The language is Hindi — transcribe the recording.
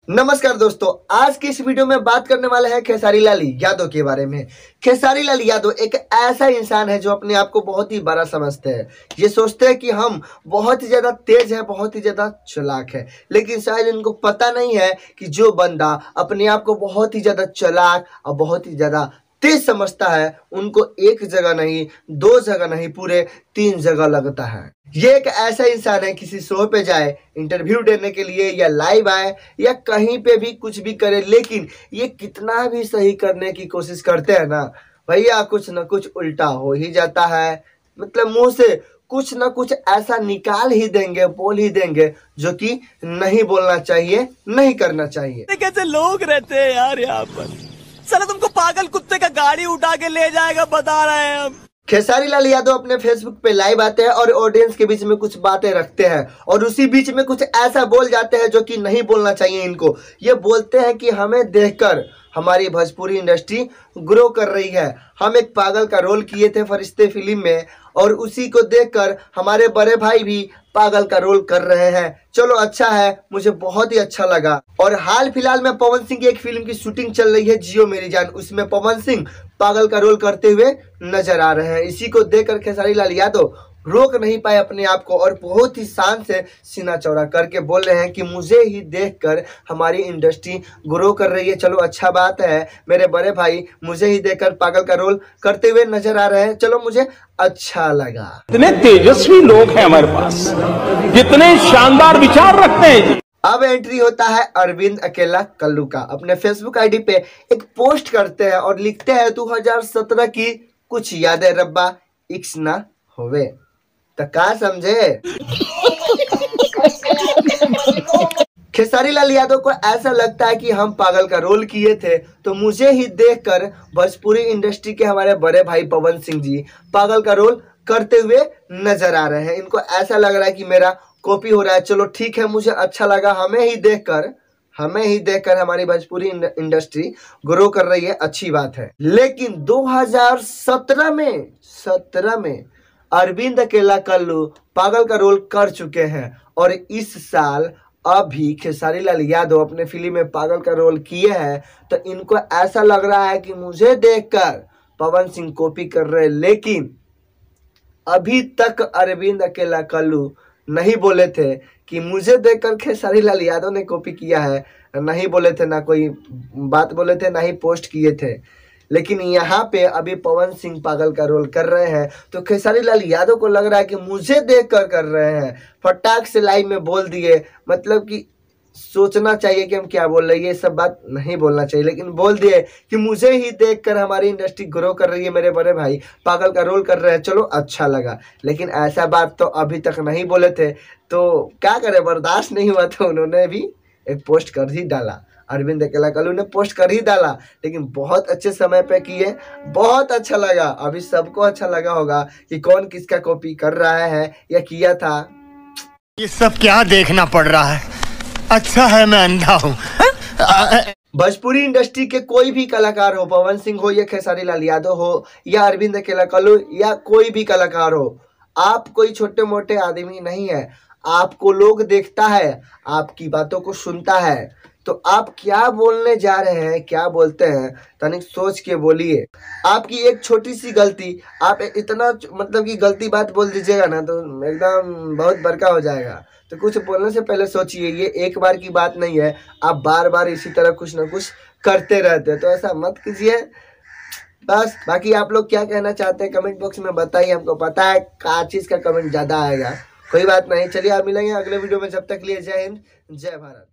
नमस्कार दोस्तों, आज की इस वीडियो में बात करने वाले हैं खेसारी लाल यादव के बारे में। खेसारी लाल यादव एक ऐसा इंसान है जो अपने आप को बहुत ही बड़ा समझते हैं। ये सोचते हैं कि हम बहुत ही ज्यादा तेज है, बहुत ही ज्यादा चालाक है, लेकिन शायद इनको पता नहीं है कि जो बंदा अपने आप को बहुत ही ज्यादा चालाक और बहुत ही ज्यादा तेज समझता है, उनको एक जगह नहीं, दो जगह नहीं, पूरे 3 जगह लगता है। ये एक ऐसा इंसान है, किसी शो पे जाए इंटरव्यू देने के लिए या लाइव आए या कहीं पे भी कुछ भी करे, लेकिन ये कितना भी सही करने की कोशिश करते हैं ना भैया, कुछ ना कुछ उल्टा हो ही जाता है। मतलब मुंह से कुछ ना कुछ ऐसा निकाल ही देंगे, बोल ही देंगे जो कि नहीं बोलना चाहिए, नहीं करना चाहिए। कैसे लोग रहते हैं यार यहाँ पर। चलो तुमको पागल कुत्ते का गाड़ी उठा के ले जाएगा, बता रहे हैं हम। खेसारी लाल यादव अपने फेसबुक पे लाइव आते हैं और ऑडियंस के बीच में कुछ बातें रखते हैं और उसी बीच में कुछ ऐसा बोल जाते हैं जो कि नहीं बोलना चाहिए इनको। ये बोलते हैं कि हमें देखकर हमारी भोजपुरी इंडस्ट्री ग्रो कर रही है। हम एक पागल का रोल किए थे फरिश्ते फिल्म में और उसी को देखकर हमारे बड़े भाई भी पागल का रोल कर रहे हैं। चलो अच्छा है, मुझे बहुत ही अच्छा लगा। और हाल फिलहाल में पवन सिंह की एक फिल्म की शूटिंग चल रही है, जियो मेरी जान। उसमें पवन सिंह पागल का रोल करते हुए नजर आ रहे हैं। इसी को देखकर खेसारी लाल यादव रोक नहीं पाए अपने आप को और बहुत ही शान से सीना चौड़ा करके बोल रहे हैं कि मुझे ही देखकर हमारी इंडस्ट्री ग्रो कर रही है। चलो अच्छा बात है, मेरे बड़े भाई मुझे ही देखकर पागल का रोल करते हुए नजर आ रहे हैं। चलो मुझे अच्छा लगा। इतने तेजस्वी लोग हैं हमारे पास, कितने शानदार विचार रखते हैं जी। अब एंट्री होता है अरविंद अकेला कल्लू का। अपने फेसबुक आईडी पे एक पोस्ट करते हैं और लिखते हैं 2017 की कुछ यादें रब्बा इक्स ना होवे। तो का समझे? खेसारी लाल यादव को ऐसा लगता है कि हम पागल का रोल किए थे, तो मुझे ही देखकर भोजपुरी इंडस्ट्री के हमारे बड़े भाई पवन सिंह जी पागल का रोल करते हुए नजर आ रहे हैं। इनको ऐसा लग रहा है कि मेरा कॉपी हो रहा है। चलो ठीक है, मुझे अच्छा लगा। हमें ही देखकर हमारी भोजपुरी इंडस्ट्री ग्रो कर रही है, अच्छी बात है। लेकिन 2017 में अरविंद अकेला कल्लू पागल का रोल कर चुके हैं और इस साल अभी खेसारी लाल यादव अपने फिल्म में पागल का रोल किए हैं, तो इनको ऐसा लग रहा है कि मुझे देखकर पवन सिंह कॉपी कर रहे हैं। लेकिन अभी तक अरविंद अकेला कल्लू नहीं बोले थे कि मुझे देखकर खेसारी लाल यादव ने कॉपी किया है। नहीं बोले थे, ना कोई बात बोले थे, ना ही पोस्ट किए थे। लेकिन यहाँ पे अभी पवन सिंह पागल का रोल कर रहे हैं, तो खेसारी लाल यादव को लग रहा है कि मुझे देखकर कर रहे हैं। फटाक से लाइव में बोल दिए। मतलब कि सोचना चाहिए कि हम क्या बोल रहे हैं, ये सब बात नहीं बोलना चाहिए, लेकिन बोल दिए कि मुझे ही देखकर हमारी इंडस्ट्री ग्रो कर रही है, मेरे बड़े भाई पागल का रोल कर रहे हैं। चलो अच्छा लगा। लेकिन ऐसा बात तो अभी तक नहीं बोले थे, तो क्या करें, बर्दाश्त नहीं हुआ तो उन्होंने भी एक पोस्ट कर ही डाला। अरविंद अकेला कल्लू ने पोस्ट कर ही डाला, लेकिन बहुत अच्छे समय पे किए, बहुत अच्छा लगा। अभी सबको अच्छा लगा होगा कि कौन किसका कॉपी कर रहा है या किया था। ये सब क्या देखना पड़ रहा है? अच्छा है मैं अंधा हूँ। भोजपुरी इंडस्ट्री के कोई भी कलाकार हो, पवन सिंह हो या खेसारी लाल यादव हो या अरविंद अकेला कल्लू या कोई भी कलाकार हो, आप कोई छोटे मोटे आदमी नहीं है। आपको लोग देखता है, आपकी बातों को सुनता है, तो आप क्या बोलने जा रहे हैं, क्या बोलते हैं, तनिक सोच के बोलिए। आपकी एक छोटी सी गलती, आप इतना मतलब कि गलती बात बोल दीजिएगा ना, तो एकदम बहुत बड़का हो जाएगा। तो कुछ बोलने से पहले सोचिए। ये एक बार की बात नहीं है, आप बार बार इसी तरह कुछ ना कुछ करते रहते हैं, तो ऐसा मत कीजिए बस। बाकी आप लोग क्या कहना चाहते हैं कमेंट बॉक्स में बताइए। हमको पता है क्या चीज़ का कमेंट ज़्यादा आएगा, कोई बात नहीं। चलिए आप मिलेंगे अगले वीडियो में, जब तक लिए जय हिंद, जय भारत।